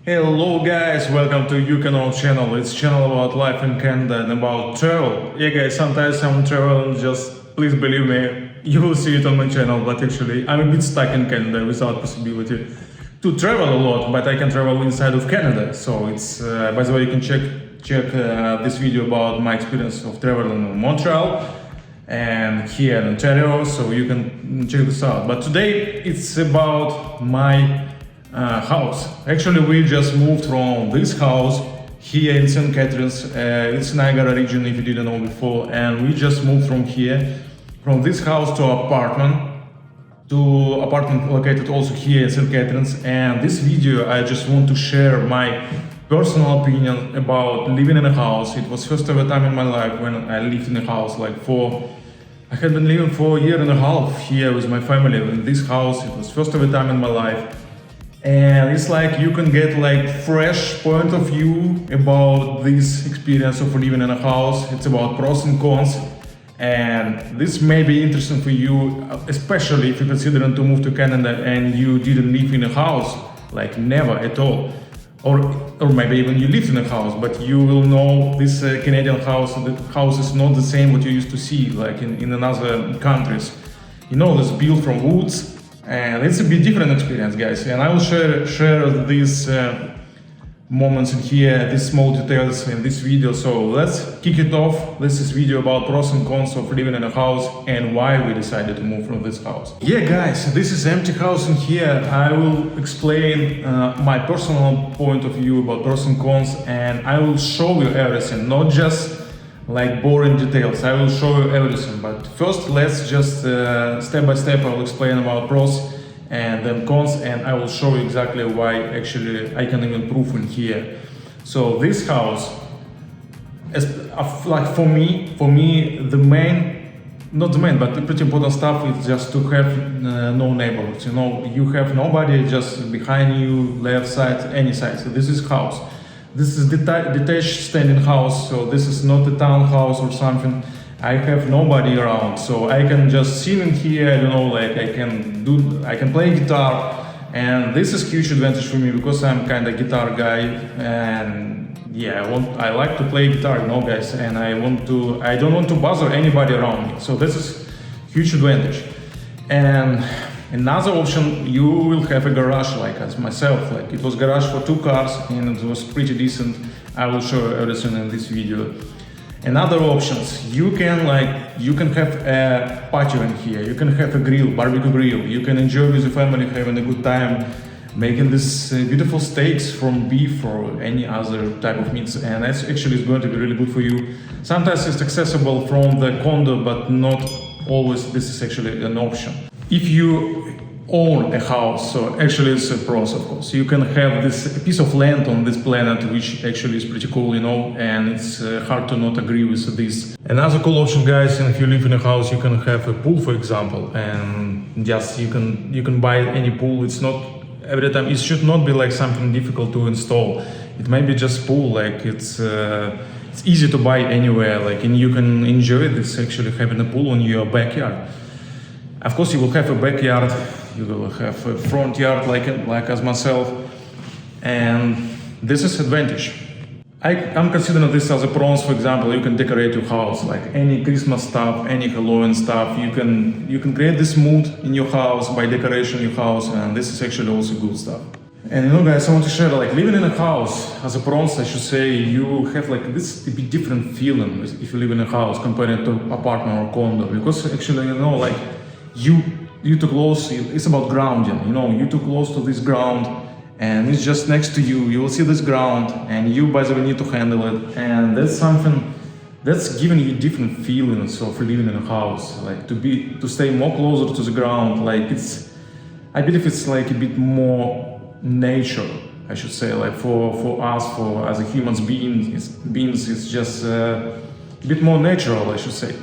Hello guys, welcome to uCANall channel. It's channel about life in Canada and about travel. Yeah guys, sometimes I'm traveling, just please believe me, you will see it on my channel, but actually I'm a bit stuck in Canada without possibility to travel a lot, but I can travel inside of Canada. So it's, by the way, you can check this video about my experience of traveling in Montreal and here in Ontario, so you can check this out. But today it's about my house. Actually, we just moved from this house here in St. Catharines. It's Niagara region, if you didn't know before, and we just moved from here, from this house to apartment located also here in St. Catharines. And this video, I just want to share my personal opinion about living in a house. It was first ever time in my life when I lived in a house, I had been living for a year and a half here with my family in this house. It was first ever time in my life. And it's like you can get like fresh point of view about this experience of living in a house. It's about pros and cons, and this may be interesting for you, especially if you're considering to move to Canada and you didn't live in a house, like never at all, or maybe even you lived in a house, but you will know this Canadian house. The house is not the same what you used to see like in other countries. You know, it's built from woods. And it's a bit different experience, guys, and I will share these moments in here, these small details in this video. So let's kick it off. This is video about pros and cons of living in a house and why we decided to move from this house. Yeah, guys, this is empty house in here. I will explain my personal point of view about pros and cons, and I will show you everything, not just like boring details. I will show you everything, but first let's just step by step I will explain about pros and then cons, and I will show you exactly why actually I can even prove in here. So this house, like for me the main, not the main, but the pretty important stuff is just to have no neighbors. You know, you have nobody just behind you, left side, any side. So this is house. This is detached standing house, so this is not a townhouse or something. I have nobody around, so I can just sit in here, you know, like I can play guitar, and this is huge advantage for me because I'm kind of guitar guy, and yeah, I like to play guitar, you know, guys, and I don't want to bother anybody around me, so this is huge advantage. And another option, you will have a garage like as myself. Like it was garage for 2 cars and it was pretty decent. I will show you everything in this video. Another options, you can have a patio in here. You can have a grill, barbecue grill. You can enjoy with your family, having a good time, making this beautiful steaks from beef or any other type of meats. And that's actually is going to be really good for you. Sometimes it's accessible from the condo, but not always this is actually an option. If you own a house, so actually it's a pros, of course. You can have this piece of land on this planet, which actually is pretty cool, you know, and it's hard to not agree with this. Another cool option, guys, if you live in a house, you can have a pool, for example, and just you can buy any pool. It's not every time. It should not be like something difficult to install. It may be just pool, like it's easy to buy anywhere, like, and you can enjoy this actually having a pool in your backyard. Of course, you will have a backyard, you will have a front yard like as myself, and this is advantage. I'm considering this as a pros. For example, you can decorate your house, like any Christmas stuff, any Halloween stuff. You can create this mood in your house by decoration your house, and this is actually also good stuff. And you know, guys, I want to share, like, living in a house as a pros, I should say, you have like this a bit different feeling if you live in a house compared to apartment or condo, because actually, you know, like you too close, it's about grounding, you know, you too close to this ground and it's just next to you, you will see this ground and you, by the way, need to handle it, and that's something that's giving you different feelings of living in a house, like to stay more closer to the ground. Like I believe it's like a bit more nature, I should say, like for us, as a human beings, it's just a bit more natural, I should say.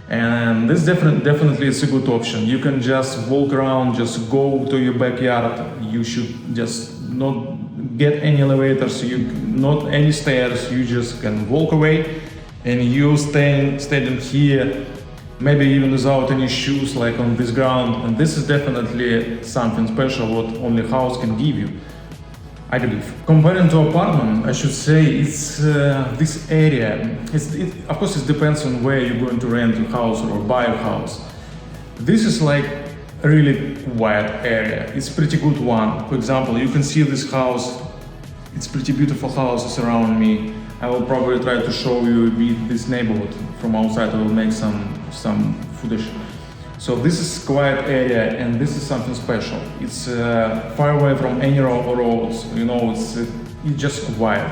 And this definitely is a good option. You can just walk around, just go to your backyard. You should just not get any elevators, not any stairs. You just can walk away, and you standing here, maybe even without any shoes, like on this ground. And this is definitely something special what only house can give you. I believe. Comparing to apartment, I should say it's this area. Of course, it depends on where you're going to rent your house or buy a house. This is like a really wide area. It's a pretty good one. For example, you can see this house. It's pretty beautiful houses around me. I will probably try to show you a bit this neighborhood from outside. I will make some footage. So this is quiet area, and this is something special. It's far away from any roads. You know, it's just quiet.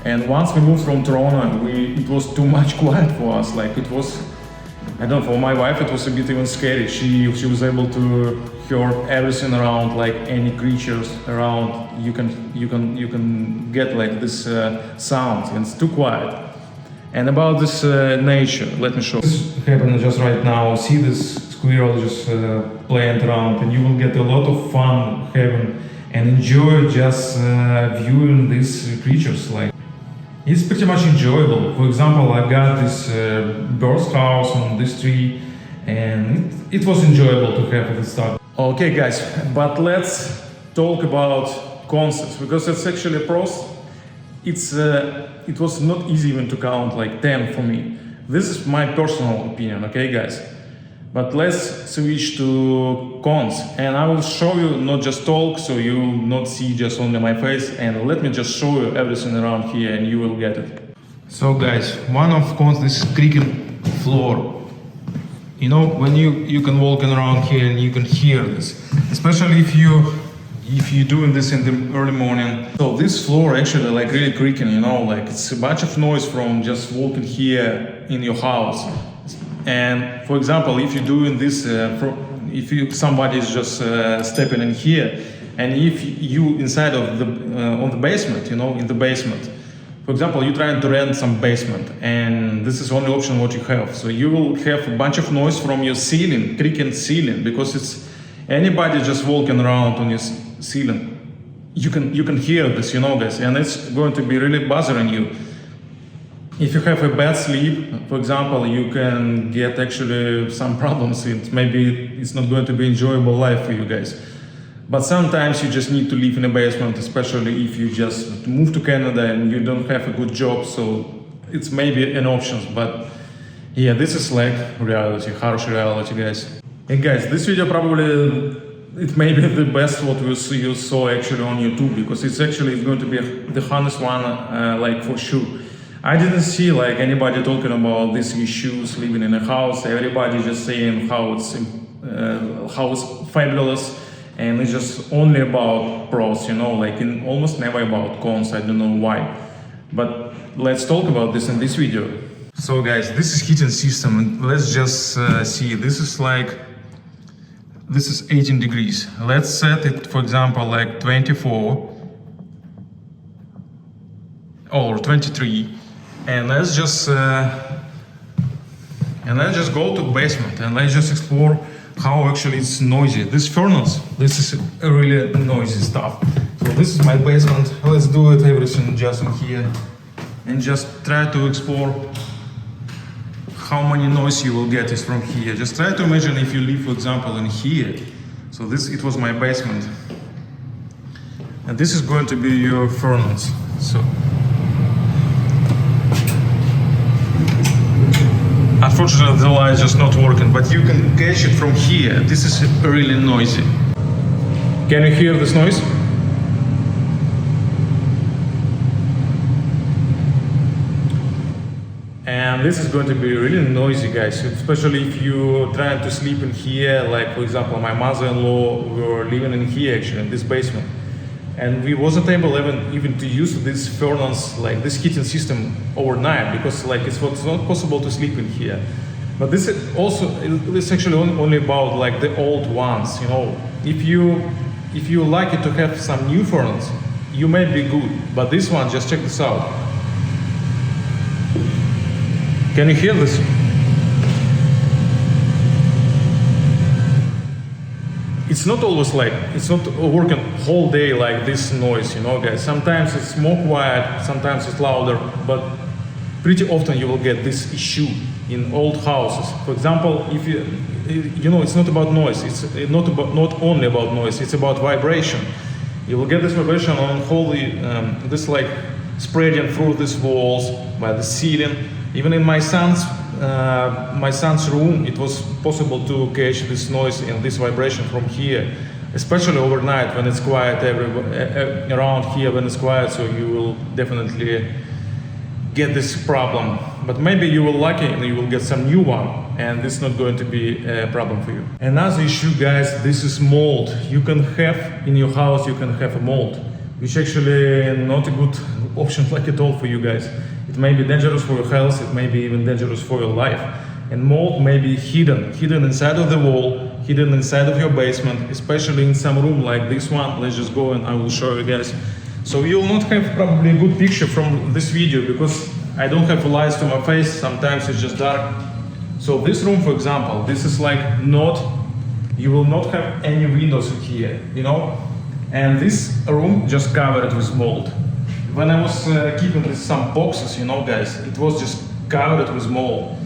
And once we moved from Toronto, it was too much quiet for us. Like it was, I don't know, for my wife it was a bit even scary. She was able to hear everything around, like any creatures around. You can get like this sound, and it's too quiet. And about this nature, let me show. This is happening just right now. See this squirrel just playing around, and you will get a lot of fun having and enjoy just viewing these creatures. Like it's pretty much enjoyable. For example, I got this bird's house on this tree, and it was enjoyable to have at the start. Okay, guys, but let's talk about concepts, because it's actually a pros. It was not easy even to count like 10 for me. This is my personal opinion, okay, guys? But let's switch to cons, and I will show you, not just talk, so you will not see just only my face, and let me just show you everything around here and you will get it. So guys, one of cons, this creaking floor. You know, when you can walk around here and you can hear this, especially if you're doing this in the early morning. So this floor actually like really creaking, you know, like it's a bunch of noise from just walking here in your house. And for example, if you're doing this, if somebody is just stepping in here, and if you inside of the on the basement, you know, in the basement, for example, you're trying to rent some basement, and this is only option what you have. So you will have a bunch of noise from your ceiling, creaking ceiling, because it's anybody just walking around on your ceiling. You can hear this, you know, guys, and it's going to be really bothering you. If you have a bad sleep, for example, you can get actually some problems. Maybe it's not going to be enjoyable life for you guys. But sometimes you just need to live in a basement, especially if you just move to Canada and you don't have a good job. So it's maybe an option. But yeah, this is like reality, harsh reality, guys. And guys, this video probably it may be the best what you saw actually on YouTube, because it's actually going to be the honest one, like for sure. I didn't see like anybody talking about these issues living in a house. Everybody just saying how it's fabulous, and it's just only about pros, you know, like almost never about cons. I don't know why, but let's talk about this in this video. So guys, this is heating system, and let's just see. This is 18 degrees. Let's set it, for example, like 24 or 23. And let's just go to basement, and let's just explore how actually it's noisy. This furnace, this is a really noisy stuff. So this is my basement. Let's do it everything just in here, and just try to explore how many noise you will get is from here. Just try to imagine if you live, for example, in here. So it was my basement, and this is going to be your furnace. So. Unfortunately, the light is just not working, but you can catch it from here. This is really noisy. Can you hear this noise? And this is going to be really noisy, guys, especially if you're trying to sleep in here. Like, for example, my mother-in-law, we were living in here, actually, in this basement. And we wasn't able even to use this furnace, like this heating system overnight, because like it's not possible to sleep in here. But this is also, it's actually only about like the old ones, you know. If you like it to have some new furnace, you may be good. But this one, just check this out. Can you hear this? It's not always like, it's not working whole day like this noise, you know, guys. Sometimes it's more quiet, sometimes it's louder, but pretty often you will get this issue in old houses. For example, if you know, it's not about noise, it's not only about noise, it's about vibration. You will get this vibration on whole this like spreading through these walls, by the ceiling. Even in my son's room, it was possible to catch this noise and this vibration from here, especially overnight when it's quiet around here when it's quiet. So you will definitely get this problem. But maybe you will lucky and you will get some new one, and this is not going to be a problem for you. Another issue, guys, this is mold. You can have in your house, you can have a mold, which actually not a good option like at all for you guys. It may be dangerous for your health, it may be even dangerous for your life. And mold may be hidden inside of the wall, hidden inside of your basement, especially in some room like this one. Let's just go and I will show you guys. So you will not have probably a good picture from this video because I don't have lights to my face, sometimes it's just dark. So this room, for example, this is like you will not have any windows in here, you know? And this room just covered with mold. When I was keeping some boxes, you know, guys, it was just covered with mold.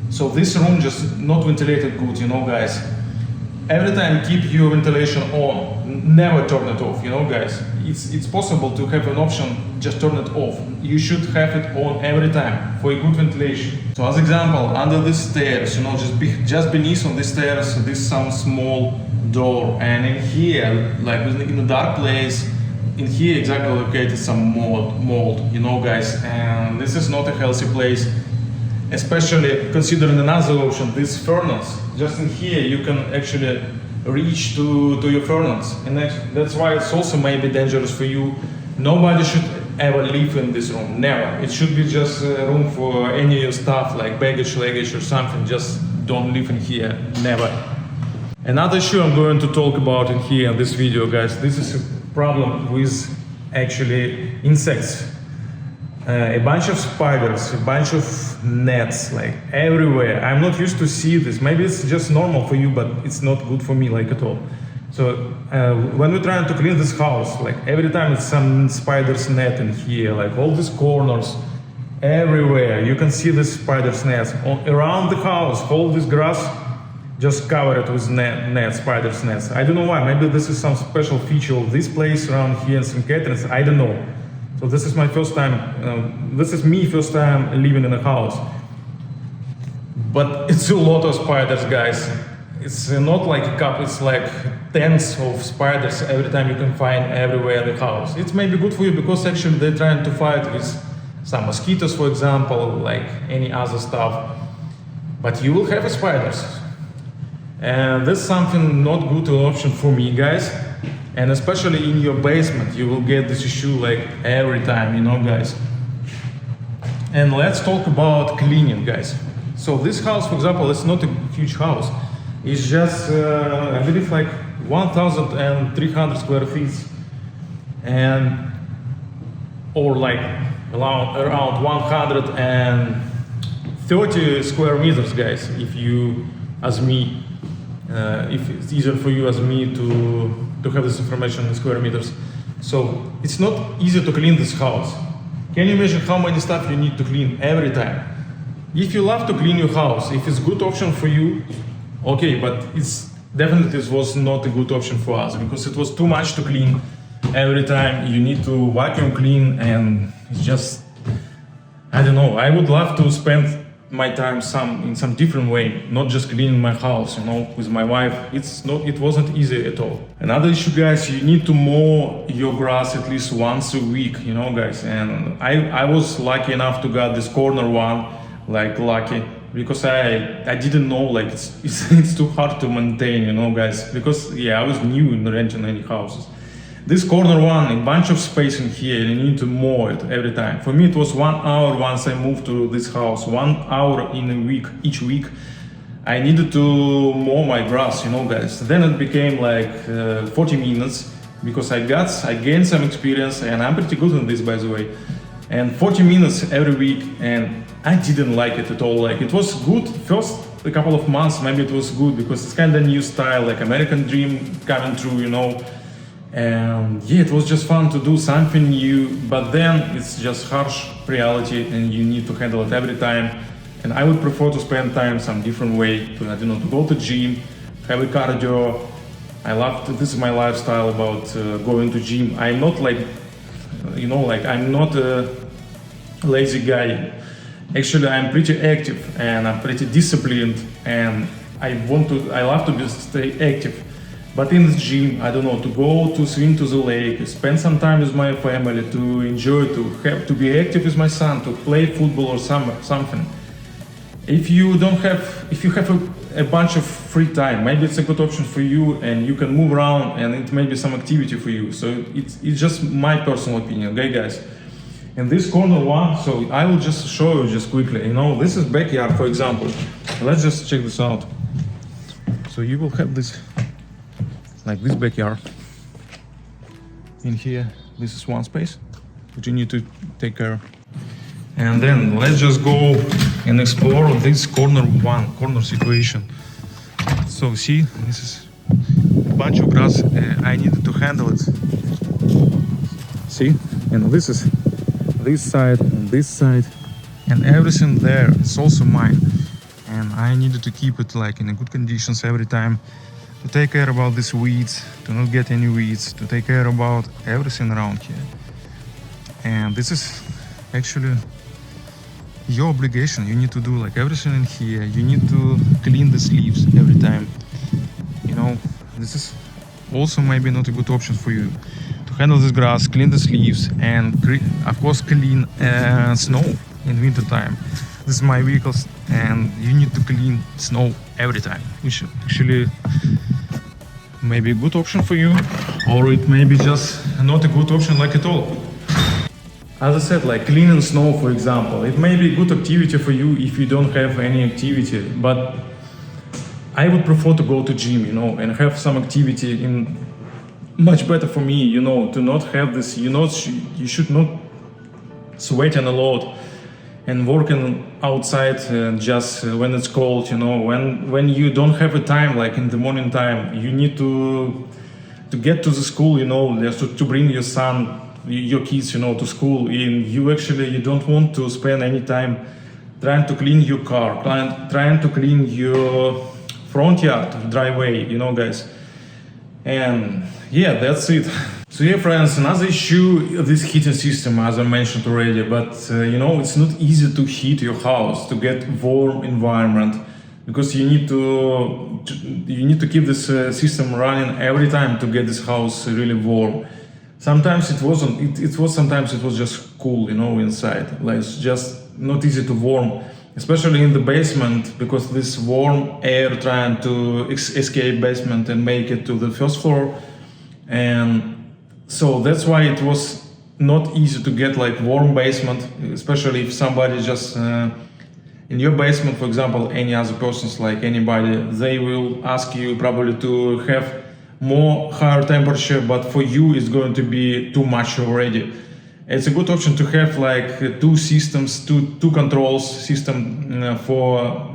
So this room just not ventilated good, you know, guys. Every time keep your ventilation on, never turn it off, you know, guys. It's possible to have an option, just turn it off. You should have it on every time for a good ventilation. So as example, under the stairs, you know, just beneath on the stairs, this some small door, and in here, like in a dark place, in here exactly located some mold, you know, guys, and this is not a healthy place, especially considering another option, this furnace. Just in here you can actually reach to your furnace, and that's why it's also maybe dangerous for you. Nobody should ever live in this room, never. It should be just a room for any stuff like baggage, luggage or something. Just don't live in here, never. Another issue I'm going to talk about in here in this video, guys, this is a problem with actually insects. A bunch of spiders, a bunch of nets, like everywhere. I'm not used to see this. Maybe it's just normal for you, but it's not good for me like at all. So when we're trying to clean this house, like every time it's some spider's net in here, like all these corners, everywhere. You can see the spider's nets. Around the house, all this grass, just cover it with spider's nets. I don't know why. Maybe this is some special feature of this place around here in St. Catharines. I don't know. So this is my first time. This is me first time living in a house. But it's a lot of spiders, guys. It's not like a couple. It's like tens of spiders every time you can find everywhere in the house. It's maybe good for you because actually they're trying to fight with some mosquitoes, for example, like any other stuff. But you will have spiders. And that's something not good option for me, guys. And especially in your basement, you will get this issue like every time, you know, guys. And let's talk about cleaning, guys. So this house, for example, it's not a huge house. It's just, I believe, like 1,300 square feet, and or like around 130 square meters, guys. If you, as me, if it's easier for you as me to have this information in square meters. So it's not easy to clean this house. Can you imagine how many stuff you need to clean every time? If you love to clean your house, if it's a good option for you, okay, but it's definitely it was not a good option for us because it was too much to clean every time. You need to vacuum clean, and it's just, I don't know. I would love to spend my time in some different way, not just cleaning my house, you know, with my wife. It wasn't easy at all. Another issue, guys, you need to mow your grass at least once a week, you know, guys. And I was lucky enough to get this corner one, like lucky, because I didn't know like it's too hard to maintain, you know, guys, because yeah, I was new in renting any houses. This corner one, a bunch of space in here, and you need to mow it every time. For me, it was 1 hour once I moved to this house, 1 hour in a week, each week. I needed to mow my grass, you know, guys. Then it became like 40 minutes because I gained some experience, and I'm pretty good on this, by the way. And 40 minutes every week, and I didn't like it at all. Like it was good first a couple of months, maybe it was good because it's kind of new style, like American dream coming true, you know. And yeah, it was just fun to do something new, but then it's just harsh reality and you need to handle it every time. And I would prefer to spend time some different way, to, I don't know, to go to gym, have a cardio, I love this is my lifestyle about going to gym. I'm not like, I'm not a lazy guy. Actually, I'm pretty active and I'm pretty disciplined, and I love to stay active. But in the gym, I don't know, to go to swim to the lake, spend some time with my family, to enjoy, to be active with my son, to play football or something. If you have a bunch of free time, maybe it's a good option for you, and you can move around, and it may be some activity for you. So it's just my personal opinion, okay, guys? In this corner one, so I will just show you just quickly. This is backyard, for example. Let's just check this out. So you will have this, like this backyard. In here, this is one space that you need to take care of. And then let's just go and explore this corner situation. So see, this is a bunch of grass. I needed to handle it. See, and this is this side and this side, and everything there is also mine. And I needed to keep it like in a good conditions every time, to take care about these weeds, to not get any weeds, to take care about everything around here. And this is actually your obligation. You need to do like everything in here. You need to clean the leaves every time. This is also maybe not a good option for you, to handle this grass, clean the leaves, and of course clean snow in winter time. This is my vehicles, and you need to clean snow every time, which actually may be a good option for you, or it may be just not a good option like at all. As I said, like cleaning snow, for example, it may be a good activity for you if you don't have any activity, but I would prefer to go to gym, and have some activity. Much better for me, to not have this, you should not sweating a lot and working outside just when it's cold, when you don't have a time, like in the morning time, you need to get to the school, just to bring your son, your kids, to school, and you don't want to spend any time trying to clean your car, trying to clean your front yard, driveway, guys. And yeah, that's it. So yeah, friends, another issue, this heating system, as I mentioned already, but it's not easy to heat your house, to get warm environment, because you need to keep this system running every time to get this house really warm. Sometimes it wasn't. Sometimes it was just cool, inside. Like it's just not easy to warm, especially in the basement, because this warm air trying to escape basement and make it to the first floor, and so that's why it was not easy to get like warm basement, especially if somebody just in your basement, for example, any other persons, like anybody, they will ask you probably to have more higher temperature, but for you it's going to be too much already. It's a good option to have like two systems, two controls system for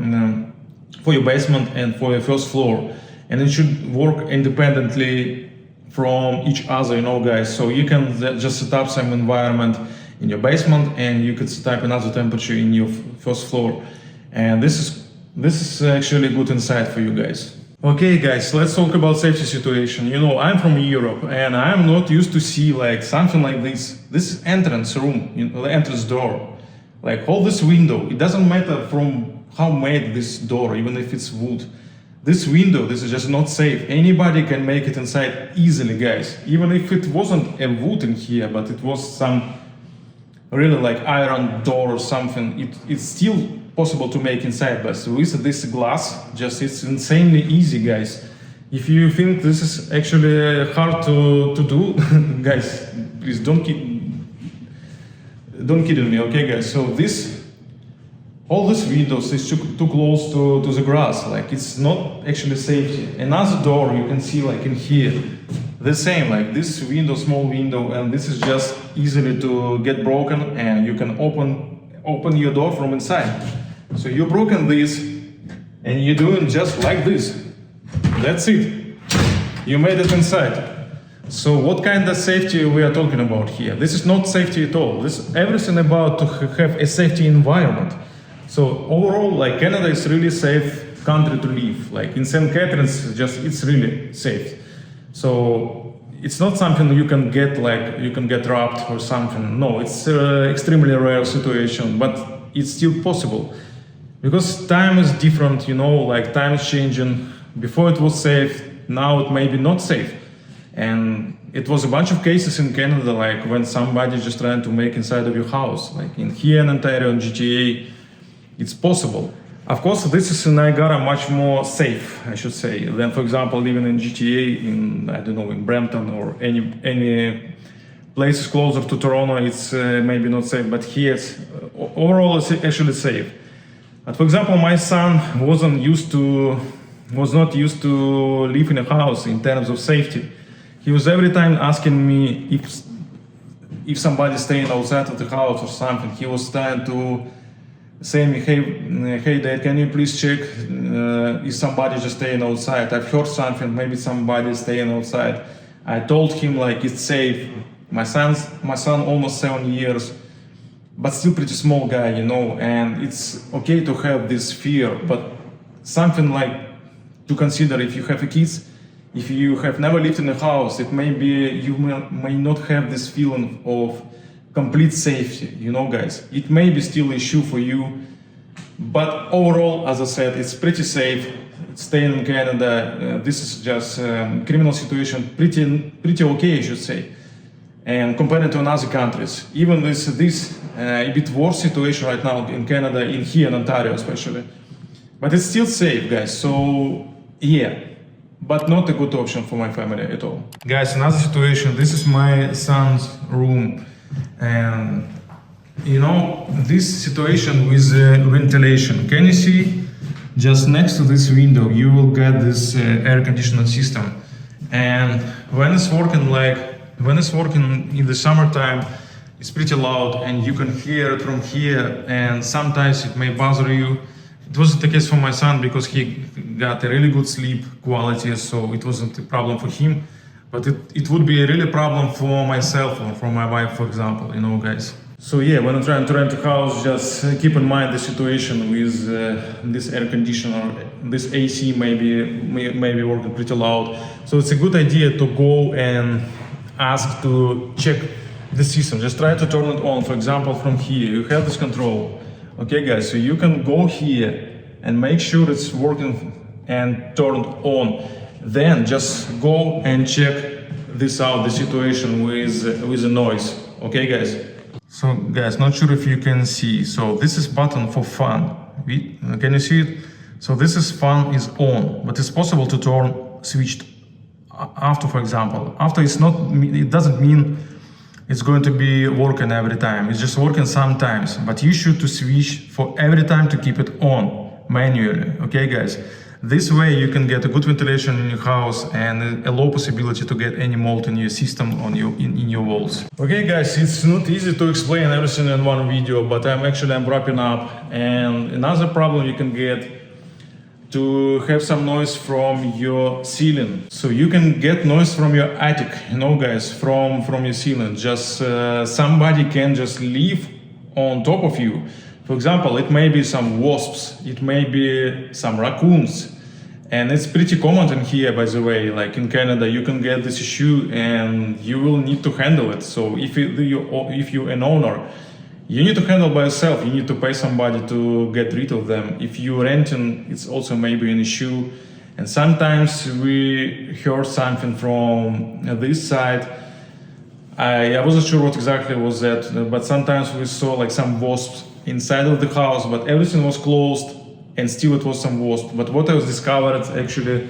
your basement and for your first floor, and it should work independently from each other, guys. So you can just set up some environment in your basement, and you could set up another temperature in your first floor, and this is actually a good insight for you guys. Okay, guys, let's talk about safety situation. I'm from Europe, and I'm not used to see like something like this entrance room, the entrance door, like all this window. It doesn't matter from how made this door, even if it's wood. This window, this is just not safe. Anybody can make it inside easily, guys. Even if it wasn't a wood in here, but it was some really like iron door or something, it's still possible to make inside. But with this glass, it's insanely easy, guys. If you think this is actually hard to do, guys, please don't kidding me, okay, guys? So all these windows is too close to the grass, like it's not actually safety. Another door you can see like in here, the same, like this window, small window, and this is just easily to get broken, and you can open your door from inside. So you broken this, and you're doing just like this. That's it. You made it inside. So what kind of safety we are talking about here? This is not safety at all. This is everything about to have a safety environment. So overall, like Canada is really safe country to live. Like in St. Catharines, it's really safe. So it's not something you can get robbed or something. No, it's extremely rare situation, but it's still possible. Because time is different, like time is changing. Before it was safe, now it may be not safe. And it was a bunch of cases in Canada, like when somebody just trying to make inside of your house, like here in Ontario and GTA, it's possible. Of course, this is in Niagara much more safe, I should say, than, for example, living in GTA, in Brampton or any places closer to Toronto. It's maybe not safe, but here, overall, it's actually safe. But for example, my son was not used to live in a house in terms of safety. He was every time asking me if somebody's staying outside of the house or something. He was trying to say me, hey Dad, can you please check if somebody just staying outside? I've heard something, maybe somebody's staying outside. I told him like it's safe. My son almost 7 years, but still pretty small guy, and it's okay to have this fear, but something like to consider if you have kids. If you have never lived in a house, it may be you may not have this feeling of complete safety, guys. It may be still an issue for you, but overall, as I said, it's pretty safe. Staying in Canada, this is just criminal situation, pretty okay, I should say. And compared to other countries, even this a bit worse situation right now in Canada, here in Ontario especially, but it's still safe, guys. So yeah. But not a good option for my family at all. Guys, another situation, this is my son's room. And this situation with ventilation. Can you see just next to this window, you will get this air conditioning system. And when it's working in the summertime, it's pretty loud and you can hear it from here, and sometimes it may bother you. It wasn't the case for my son because he got a really good sleep quality, so it wasn't a problem for him. But it would be a really problem for myself or for my wife, for example, guys. So yeah, when I'm trying to rent a house, just keep in mind the situation with this air conditioner, this AC may be working pretty loud. So it's a good idea to go and ask to check the system. Just try to turn it on. For example, from here, you have this control. Okay guys, so you can go here and make sure it's working and turned on. Then just go and check this out, the situation with the noise. Okay guys? So guys, not sure if you can see. So this is button for fan. Can you see it? So this is fan is on, but it's possible to turn switched after, for example. After it doesn't mean it's going to be working every time. It's just working sometimes, but you should to switch for every time to keep it on manually. Okay guys? This way you can get a good ventilation in your house and a low possibility to get any mold in your system in your walls. Okay guys, it's not easy to explain everything in one video, but I'm wrapping up. And another problem you can get to have some noise from your ceiling. So you can get noise from your attic, guys, from your ceiling. Just somebody can just live on top of you. For example, it may be some wasps, it may be some raccoons. And it's pretty common in here, by the way, like in Canada, you can get this issue and you will need to handle it. So if you're an owner, you need to handle by yourself. You need to pay somebody to get rid of them. If you're renting, it's also maybe an issue. And sometimes we heard something from this side. I wasn't sure what exactly was that, but sometimes we saw like some wasps inside of the house, but everything was closed and still it was some wasp. But what I was discovered, actually,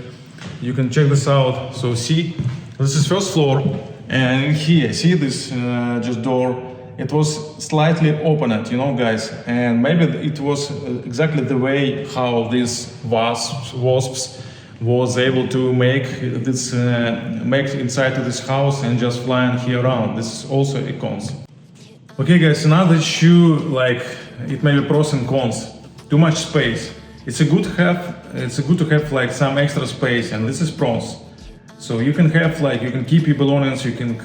you can check this out. So see, this is first floor, and here, see this just door. It was slightly opened, guys, and maybe it was exactly the way how these wasps was able to make inside of this house and just flying here around. This is also a cons. Okay guys, another issue, like it may be pros and cons. Too much space. It's good to have like some extra space, and this is pros. So you can keep your belongings, you can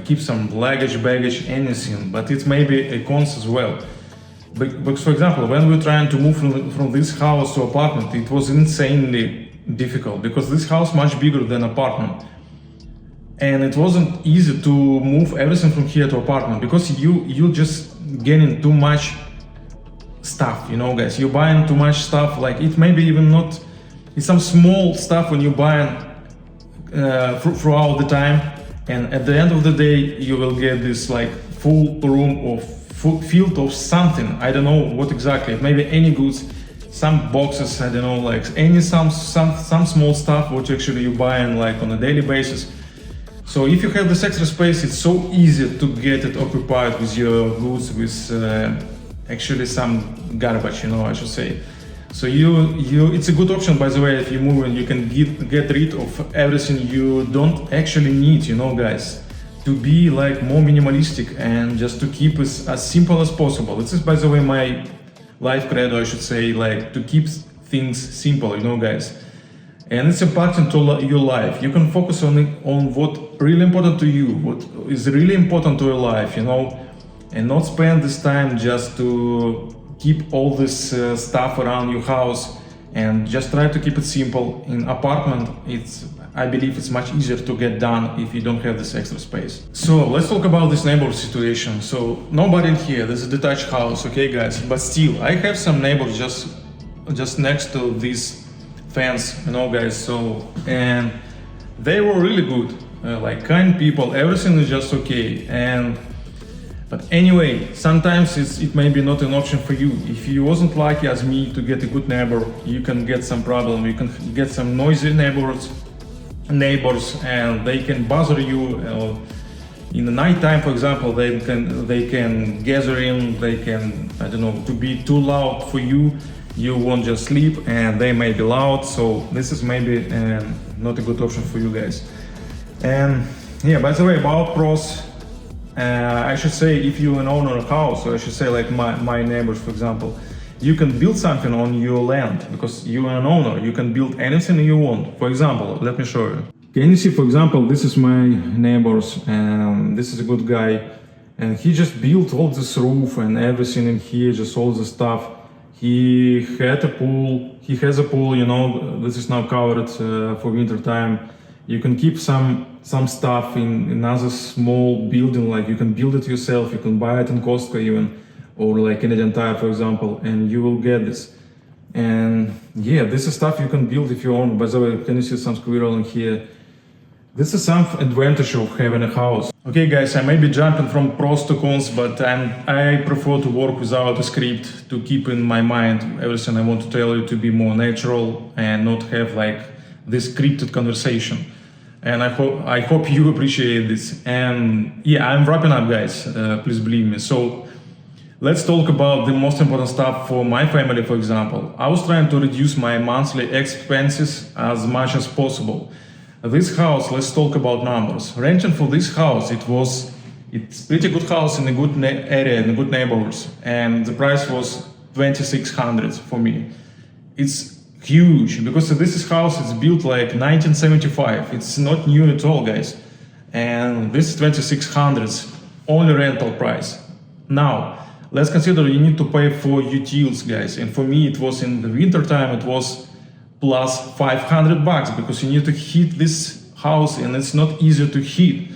keep some baggage, anything, but it may be a cons as well. But for example, when we're trying to move from this house to apartment, it was insanely difficult because this house much bigger than apartment. And it wasn't easy to move everything from here to apartment because you just getting too much stuff, you know, guys. You're buying too much stuff. Like it may be even not. It's some small stuff when you're buying throughout the time, and at the end of the day, you will get this like full room of filled of something. I don't know what exactly. It may be any goods, some boxes. I don't know, like any some small stuff what actually you're buying like on a daily basis. So if you have this extra space, it's so easy to get it occupied with your goods, with actually some garbage, you know, I should say. So it's a good option, by the way. If you move and you can get rid of everything you don't actually need, you know, guys, to be like more minimalistic and just to keep it as simple as possible. This is, by the way, my life credo, I should say, like to keep things simple, you know, guys. And it's impacting to your life. You can focus on what really important to you, what is really important to your life, you know, and not spend this time just to keep all this stuff around your house, and just try to keep it simple. In apartment, I believe it's much easier to get done if you don't have this extra space. So let's talk about this neighbor situation. So nobody in here, this is a detached house, okay guys, but still I have some neighbors just next to this fence, you know, guys. So, and they were really good, like kind people, everything is just okay. But anyway, sometimes it may be not an option for you. If you wasn't lucky as me to get a good neighbor, you can get some problem. You can get some noisy neighbors, and they can bother you. In the night time, for example, they can gather in. They can, I don't know, to be too loud for you. You won't just sleep, and they may be loud. So this is maybe not a good option for you guys. And yeah, by the way, about pros. I should say, if you're an owner of a house, or I should say like my neighbors, for example, you can build something on your land because you're an owner. You can build anything you want. For example, let me show you. Can you see, for example, this is my neighbors, and this is a good guy, and he just built all this roof and everything in here, just all the stuff. He had a pool. He has a pool, you know. This is now covered for winter time. You can keep some stuff in another small building, like you can build it yourself, you can buy it in Costco even, or like Canadian Tire, for example, and you will get this. And yeah, this is stuff you can build if you own. By the way, can you see some squirrel in here? This is some advantage of having a house. Okay guys, I may be jumping from pros to cons, but I prefer to work without a script, to keep in my mind everything I want to tell you, to be more natural and not have like this scripted conversation. And I hope you appreciate this. And yeah, I'm wrapping up, guys, please believe me. So let's talk about the most important stuff for my family. For example, I was trying to reduce my monthly expenses as much as possible. This house, let's talk about numbers. Renting for this house, it's pretty good house in a good area, in a good neighborhoods, and the price was $2,600 for me. It's huge because this house is built like 1975. It's not new at all, guys. And this is $2,600 only rental price. Now let's consider you need to pay for utilities, guys. And for me, it was in the winter time, it was plus $500 because you need to heat this house, and it's not easy to heat.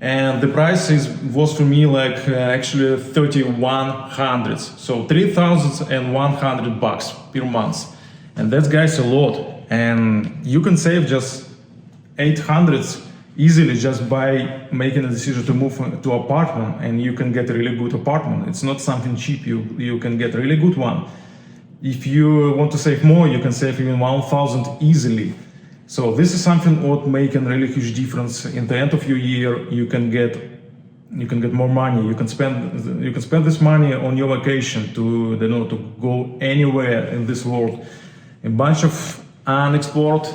And the price was for me like actually $3,100, so $3,100 per month. And that's, guys, a lot. And you can save just $800 easily just by making a decision to move to apartment, and you can get a really good apartment. It's not something cheap. You can get a really good one. If you want to save more, you can save even $1,000 easily. So this is something what make a really huge difference. In the end of your year, you can get more money. You can spend this money on your vacation to go anywhere in this world. A bunch of unexplored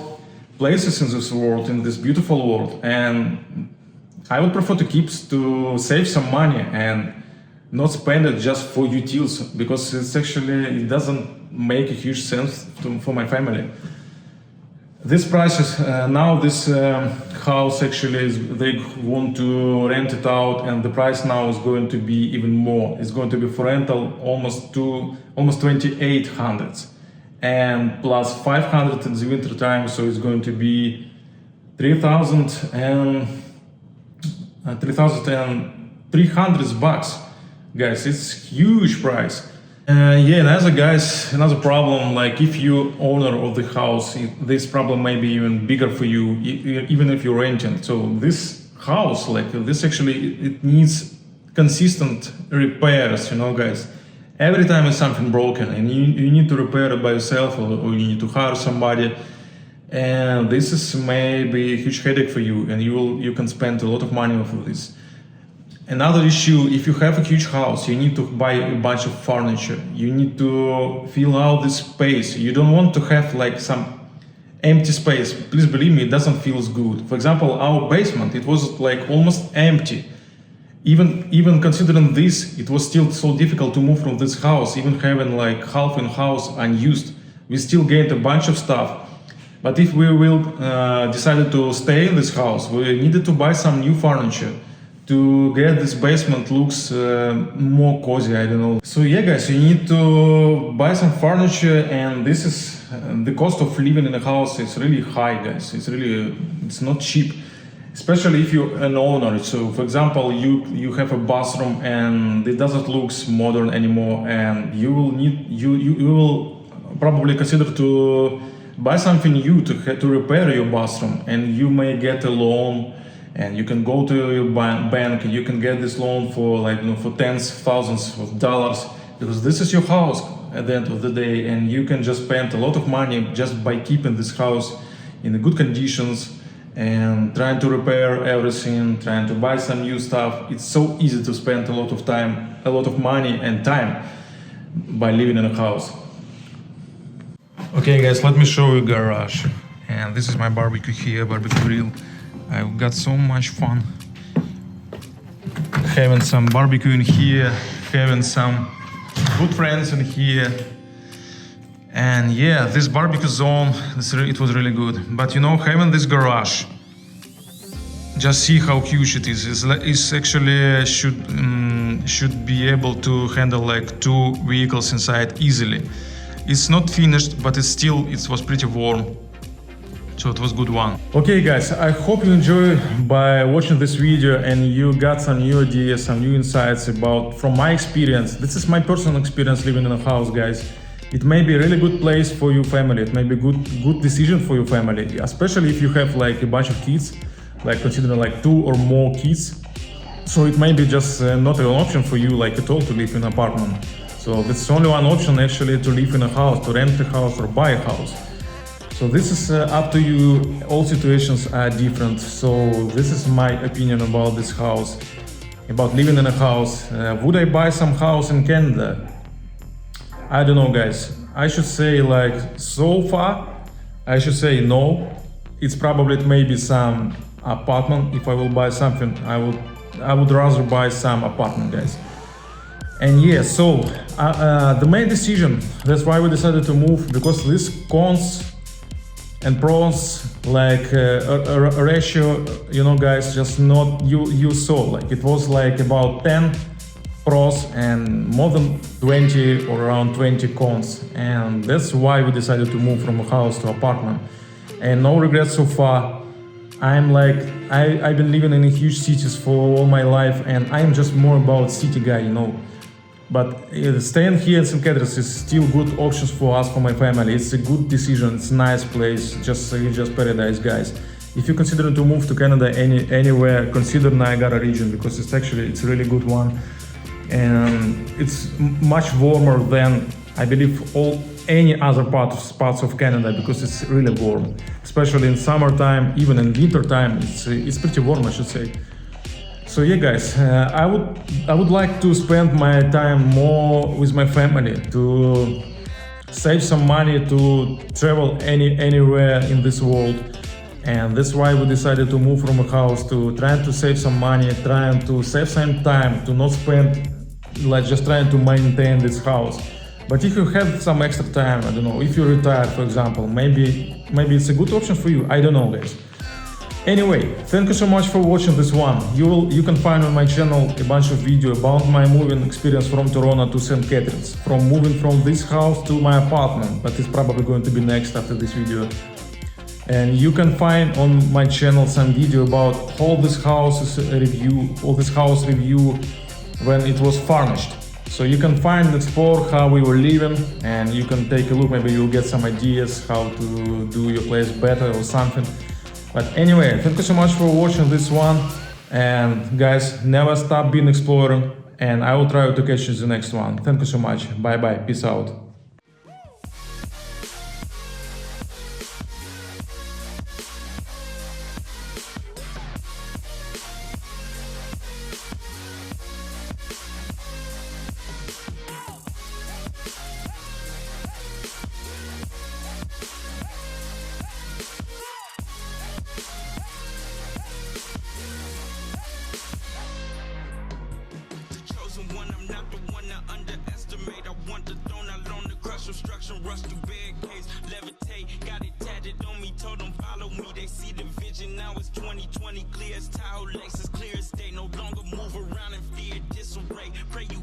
places in this world, in this beautiful world. And I would prefer to save some money and not spend it just for utilities, because it doesn't make a huge sense for my family. This price is now this house actually they want to rent it out, and the price now is going to be even more. It's going to be for rental almost $2,800, and plus $500 in the winter time, so it's going to be 3,300 bucks, guys. It's huge price. Yeah, another problem, like if you owner of the house, this problem may be even bigger for you, even if you're renting. So this house, like this, actually it needs consistent repairs, guys. Every time is something broken and you need to repair it by yourself, or you need to hire somebody, and this is maybe a huge headache for you, and you can spend a lot of money off of this. Another issue, if you have a huge house, you need to buy a bunch of furniture. You need to fill out this space. You don't want to have like some empty space. Please believe me, it doesn't feel good. For example, our basement, it was like almost empty. Even considering this, it was still so difficult to move from this house, even having like half in house unused. We still gained a bunch of stuff. But if we will decided to stay in this house, we needed to buy some new furniture to get this basement looks more cozy, I don't know. So yeah, guys, you need to buy some furniture, and this is the cost of living in a house is really high, guys. It's not cheap, especially if you're an owner. So for example, you have a bathroom and it doesn't look modern anymore, and you will probably consider to buy something new to repair your bathroom, and you may get a loan. And you can go to your bank and you can get this loan for for tens of thousands of dollars, because this is your house at the end of the day, and you can just spend a lot of money just by keeping this house in good conditions and trying to repair everything, trying to buy some new stuff. It's so easy to spend a lot of time, a lot of money and time by living in a house. Okay guys, let me show you garage. And this is my barbecue here, barbecue grill. I've got so much fun having some barbecue in here, having some good friends in here. And yeah, this barbecue zone, it was really good. But having this garage, just see how huge it is. It's actually should be able to handle like 2 vehicles inside easily. It's not finished, but it was pretty warm. So it was a good one. Okay guys, I hope you enjoyed by watching this video and you got some new ideas, some new insights from my experience. This is my personal experience living in a house, guys. It may be a really good place for your family. It may be good decision for your family, especially if you have like a bunch of kids, like considering like 2 or more kids. So it may be just not an option for you like at all to live in an apartment. So it's only one option actually, to live in a house, to rent a house or buy a house. So this is up to you. All situations are different. So this is my opinion about this house, about living in a house. Would I buy some house in Canada? I don't know, guys. I should say like so far, I should say no. It may be some apartment. If I will buy something, I would rather buy some apartment, guys. And yeah, so the main decision, that's why we decided to move, because this cons and pros, like a ratio, guys, just not you saw, like it was like about 10 pros and more than 20 or around 20 cons, and that's why we decided to move from a house to apartment. And no regrets so far. I've been living in huge cities for all my life, and I'm just more about city guy, But staying here in St. Catharines is still good options for us, for my family. It's a good decision. It's a nice place. Just paradise, guys. If you're considering to move to Canada anywhere, consider Niagara region, because it's a really good one, and it's much warmer than I believe any other parts of Canada, because it's really warm, especially in summertime, even in winter time. It's pretty warm, I should say. So yeah, guys, I would like to spend my time more with my family, to save some money, to travel anywhere in this world, and that's why we decided to move from a house, to trying to save some money, trying to save some time, to not spend like just trying to maintain this house. But if you have some extra time, I don't know, if you're retired, for example, maybe it's a good option for you. I don't know, guys. Anyway, thank you so much for watching this one. You can find on my channel a bunch of video about my moving experience from Toronto to St. Catharines, from moving from this house to my apartment, but it's probably going to be next after this video. And you can find on my channel some video about all this house review when it was furnished. So you can find and explore how we were living, and you can take a look. Maybe you'll get some ideas how to do your place better or something. But anyway, thank you so much for watching this one. And guys, never stop being explorer. And I will try to catch you in the next one. Thank you so much. Bye bye. Peace out. One, I'm not the one to underestimate. I want the throne, I loan the crush obstruction, rush through barricades, levitate, got it tatted on me, told them follow me, they see the vision, now it's 2020, clear as tile, Lexus, clear as day, no longer move around in fear, disarray, pray you